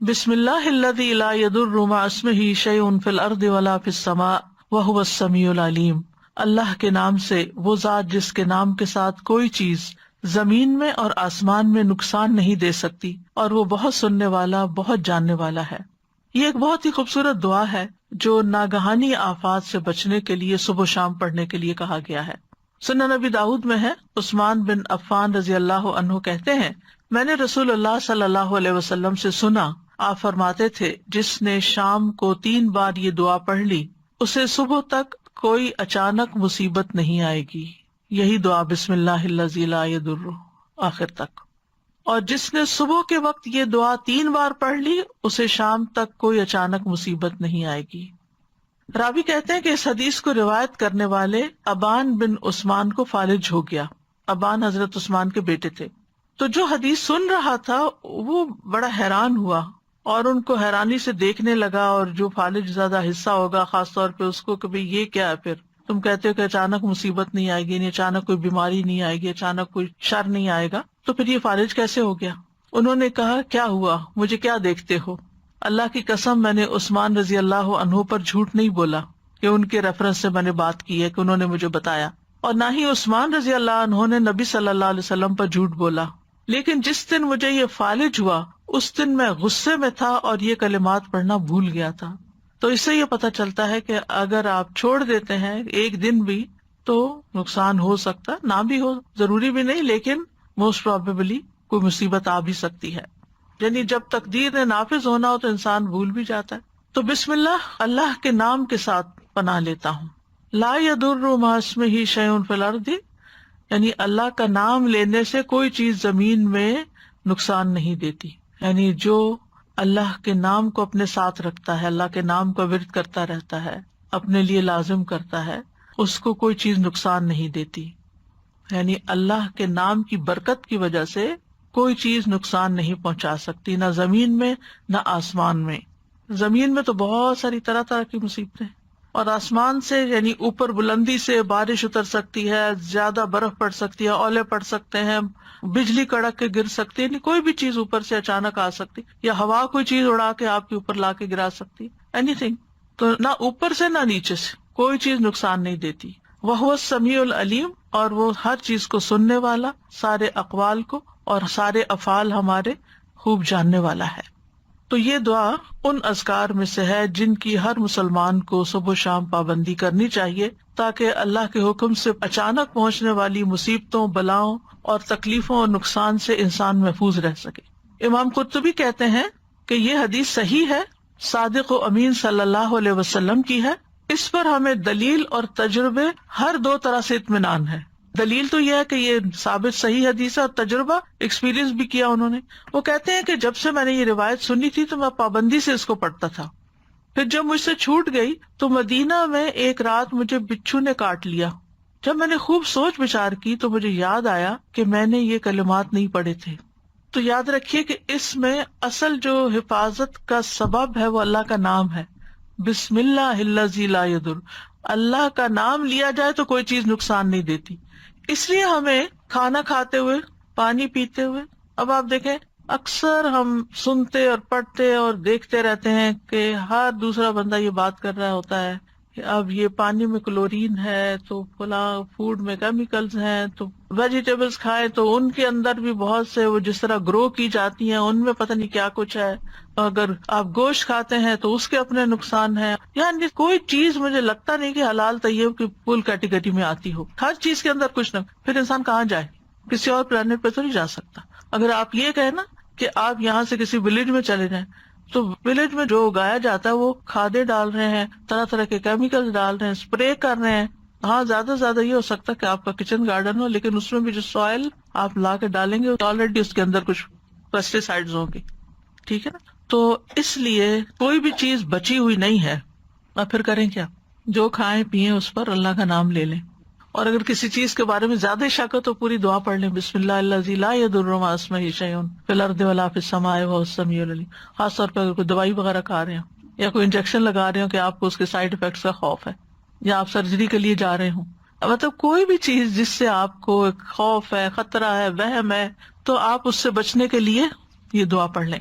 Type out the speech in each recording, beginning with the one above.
بسم اللہ الذی لا یضر مع اسمہ شیء فی الارض ولا فی السماء وہو السمیع العلیم۔ اللہ کے نام سے، وہ ذات جس کے نام کے ساتھ کوئی چیز زمین میں اور آسمان میں نقصان نہیں دے سکتی، اور وہ بہت سننے والا، بہت جاننے والا ہے۔ یہ ایک بہت ہی خوبصورت دعا ہے جو ناگہانی آفات سے بچنے کے لیے صبح و شام پڑھنے کے لیے کہا گیا ہے۔ سنن نبی داؤد میں ہے، عثمان بن عفان رضی اللہ عنہ کہتے ہیں، میں نے رسول اللہ صلی اللہ علیہ وسلم سے سنا، آپ فرماتے تھے، جس نے شام کو 3 بار یہ دعا پڑھ لی اسے صبح تک کوئی اچانک مصیبت نہیں آئے گی۔ یہی دعا بسم اللہ الذی لا یضر آخر تک۔ اور جس نے صبح کے وقت یہ دعا 3 بار پڑھ لی اسے شام تک کوئی اچانک مصیبت نہیں آئے گی۔ راوی کہتے ہیں کہ اس حدیث کو روایت کرنے والے ابان بن عثمان کو فالج ہو گیا۔ ابان حضرت عثمان کے بیٹے تھے۔ تو جو حدیث سن رہا تھا وہ بڑا حیران ہوا اور ان کو حیرانی سے دیکھنے لگا، اور جو فالج زیادہ حصہ ہوگا خاص طور پہ اس کو کہ بھئی یہ کیا ہے، پھر تم کہتے ہو کہ اچانک مصیبت نہیں آئے گی، یعنی اچانک کوئی بیماری نہیں آئے گی، اچانک کوئی شر نہیں آئے گا، تو پھر یہ فالج کیسے ہو گیا؟ انہوں نے کہا، کیا ہوا، مجھے کیا دیکھتے ہو؟ اللہ کی قسم، میں نے عثمان رضی اللہ عنہ پر جھوٹ نہیں بولا کہ ان کے ریفرنس سے میں نے بات کی ہے کہ انہوں نے مجھے بتایا، اور نہ ہی عثمان رضی اللہ عنہ نے نبی صلی اللہ علیہ وسلم پر جھوٹ بولا، لیکن جس دن مجھے یہ فالج ہوا اس دن میں غصے میں تھا اور یہ کلمات پڑھنا بھول گیا تھا۔ تو اس سے یہ پتہ چلتا ہے کہ اگر آپ چھوڑ دیتے ہیں ایک دن بھی تو نقصان ہو سکتا، نہ بھی ہو، ضروری بھی نہیں، لیکن موسٹ پروبیبلی کوئی مصیبت آ بھی سکتی ہے۔ یعنی جب تقدیر نے نافذ ہونا ہو تو انسان بھول بھی جاتا ہے۔ تو بسم اللہ، اللہ کے نام کے ساتھ پناہ لیتا ہوں۔ لا یضر مع اسمہ شیء فی الارض، یعنی اللہ کا نام لینے سے کوئی چیز زمین میں نقصان نہیں دیتی، یعنی جو اللہ کے نام کو اپنے ساتھ رکھتا ہے، اللہ کے نام کا ورد کرتا رہتا ہے، اپنے لیے لازم کرتا ہے، اس کو کوئی چیز نقصان نہیں دیتی۔ یعنی اللہ کے نام کی برکت کی وجہ سے کوئی چیز نقصان نہیں پہنچا سکتی، نہ زمین میں نہ آسمان میں۔ زمین میں تو بہت ساری طرح طرح کی مصیبتیں، اور آسمان سے یعنی اوپر بلندی سے بارش اتر سکتی ہے، زیادہ برف پڑ سکتی ہے، اولے پڑ سکتے ہیں، بجلی کڑک کے گر سکتی ہے، یعنی کوئی بھی چیز اوپر سے اچانک آ سکتی، یا ہوا کوئی چیز اڑا کے آپ کے اوپر لا کے گرا سکتی، اینی تھنگ۔ تو نہ اوپر سے نہ نیچے سے کوئی چیز نقصان نہیں دیتی۔ وہو السمیع العلیم، اور وہ ہر چیز کو سننے والا، سارے اقوال کو اور سارے افعال ہمارے خوب جاننے والا ہے۔ تو یہ دعا ان اذکار میں سے ہے جن کی ہر مسلمان کو صبح و شام پابندی کرنی چاہیے، تاکہ اللہ کے حکم سے اچانک پہنچنے والی مصیبتوں، بلاؤں اور تکلیفوں اور نقصان سے انسان محفوظ رہ سکے۔ امام قرطبی کہتے ہیں کہ یہ حدیث صحیح ہے، صادق و امین صلی اللہ علیہ وسلم کی ہے، اس پر ہمیں دلیل اور تجربے ہر 2 طرح سے اطمینان ہے۔ دلیل تو یہ ہے کہ یہ ثابت صحیح حدیث ہے، اور تجربہ ایکسپیرینس بھی کیا انہوں نے۔ وہ کہتے ہیں کہ جب سے میں نے یہ روایت سنی تھی تو میں پابندی سے اس کو پڑھتا تھا، پھر جب مجھ سے چھوٹ گئی تو مدینہ میں ایک رات مجھے بچھو نے کاٹ لیا۔ جب میں نے خوب سوچ بچار کی تو مجھے یاد آیا کہ میں نے یہ کلمات نہیں پڑھے تھے۔ تو یاد رکھیے کہ اس میں اصل جو حفاظت کا سبب ہے وہ اللہ کا نام ہے، بسم اللہ الذی لا یضر، اللہ کا نام لیا جائے تو کوئی چیز نقصان نہیں دیتی۔ اس لیے ہمیں کھانا کھاتے ہوئے، پانی پیتے ہوئے، اب آپ دیکھیں اکثر ہم سنتے اور پڑھتے اور دیکھتے رہتے ہیں کہ ہر دوسرا بندہ یہ بات کر رہا ہوتا ہے کہ اب یہ پانی میں کلورین ہے، تو فلاں فوڈ میں کیمیکلز ہیں، تو ویجیٹیبلز کھائیں تو ان کے اندر بھی بہت سے وہ جس طرح گرو کی جاتی ہیں ان میں پتہ نہیں کیا کچھ ہے، اگر آپ گوشت کھاتے ہیں تو اس کے اپنے نقصان ہیں۔ یعنی کوئی چیز مجھے لگتا نہیں کہ حلال طیب کی فل کیٹیگری میں آتی ہو، ہر چیز کے اندر کچھ نہ، پھر انسان کہاں جائے؟ کسی اور پلانٹ پہ تو نہیں جا سکتا۔ اگر آپ یہ کہیں نا کہ آپ یہاں سے کسی ولیج میں چلے جائیں تو ولیج میں جو اگایا جاتا ہے وہ کھادیں ڈال رہے ہیں، طرح طرح کے کیمیکل ڈال رہے ہیں، اسپرے کر رہے ہیں۔ ہاں زیادہ سے زیادہ یہ ہو سکتا ہے کہ آپ کا کچن گارڈن ہو، لیکن اس میں بھی جو سوائل آپ لا کے ڈالیں گے آلریڈی اس کے اندر کچھ پیسٹی سائڈز ہوں گے، ٹھیک ہے نا؟ تو اس لیے کوئی بھی چیز بچی ہوئی نہیں ہے۔ اب پھر کریں کیا؟ جو کھائیں پیئیں اس پر اللہ کا نام لے لیں، اور اگر کسی چیز کے بارے میں زیادہ شک ہو تو پوری دعا پڑھ لیں، بسم اللہ الذی لا یضر مع اسمہ شیء فی الارض ولا فی السماء وہو السمیع العلیم۔ خاص طور پہ اگر کوئی دوائی وغیرہ کھا رہے ہیں یا کوئی انجیکشن لگا رہے ہو کہ آپ کو اس کے سائڈ افیکٹس کا خوف ہے، یا آپ سرجری کے لیے جا رہے ہوں، مطلب کوئی بھی چیز جس سے آپ کو ایک خوف ہے، خطرہ ہے، وہم ہے، تو آپ اس سے بچنے کے لیے یہ دعا پڑھ لیں۔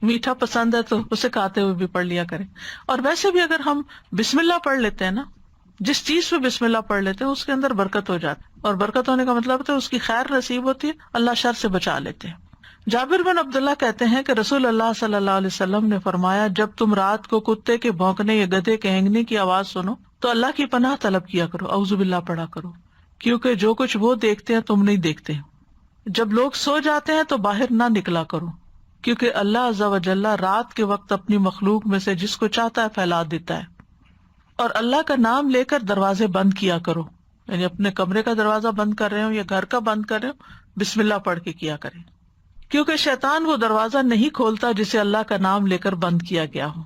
میٹھا پسند ہے تو اسے کھاتے ہوئے بھی پڑھ لیا کریں. اور ویسے بھی اگر ہم بسم اللہ پڑھ لیتے ہیں نا، جس چیز پہ بسم اللہ پڑھ لیتے ہیں اس کے اندر برکت ہو جاتی ہے، اور برکت ہونے کا مطلب ہے اس کی خیر نصیب ہوتی ہے، اللہ شر سے بچا لیتے ہیں. جابر بن عبداللہ کہتے ہیں کہ رسول اللہ صلی اللہ علیہ وسلم نے فرمایا، جب تم رات کو کتے کے بھونکنے یا گدھے کے ہینگنے کی آواز سنو تو اللہ کی پناہ طلب کیا کرو، اعوذ باللہ پڑھا کرو، کیونکہ جو کچھ وہ دیکھتے ہیں تم نہیں دیکھتے. جب لوگ سو جاتے ہیں تو باہر نہ نکلا کرو، کیونکہ اللہ عز و جل رات کے وقت اپنی مخلوق میں سے جس کو چاہتا ہے پھیلا دیتا ہے. اور اللہ کا نام لے کر دروازے بند کیا کرو، یعنی اپنے کمرے کا دروازہ بند کر رہے ہو یا گھر کا بند کر رہے ہو، بسم اللہ پڑھ کے کیا کریں، کیونکہ شیطان وہ دروازہ نہیں کھولتا جسے اللہ کا نام لے کر بند کیا گیا ہو.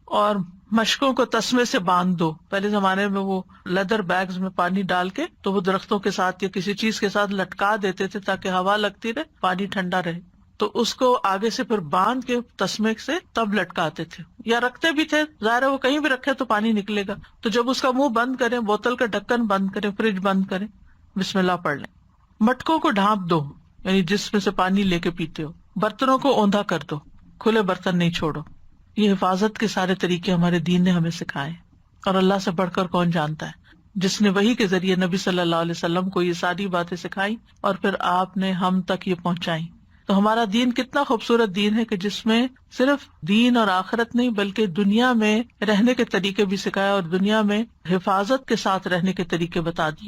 اور مشکوں کو تسمے سے باندھ دو. پہلے زمانے میں وہ لیدر بیگز میں پانی ڈال کے تو وہ درختوں کے ساتھ یا کسی چیز کے ساتھ لٹکا دیتے تھے تاکہ ہوا لگتی رہے، پانی ٹھنڈا رہے. تو اس کو آگے سے پھر باندھ کے تسمے سے تب لٹکاتے تھے یا رکھتے بھی تھے. ظاہر ہے وہ کہیں بھی رکھے تو پانی نکلے گا. تو جب اس کا منہ بند کریں، بوتل کا ڈھکن بند کریں، فریج بند کریں، بسم اللہ پڑھ لیں. مٹکوں کو ڈھانپ دو، یعنی جس میں سے پانی لے کے پیتے ہو. برتنوں کو اوندا کر دو، کھلے برتن نہیں چھوڑو. یہ حفاظت کے سارے طریقے ہمارے دین نے ہمیں سکھائے، اور اللہ سے بڑھ کر کون جانتا ہے، جس نے وحی کے ذریعے نبی صلی اللہ علیہ وسلم کو یہ ساری باتیں سکھائی اور پھر آپ نے ہم تک یہ پہنچائی. تو ہمارا دین کتنا خوبصورت دین ہے کہ جس میں صرف دین اور آخرت نہیں بلکہ دنیا میں رہنے کے طریقے بھی سکھائے اور دنیا میں حفاظت کے ساتھ رہنے کے طریقے بتا دیے.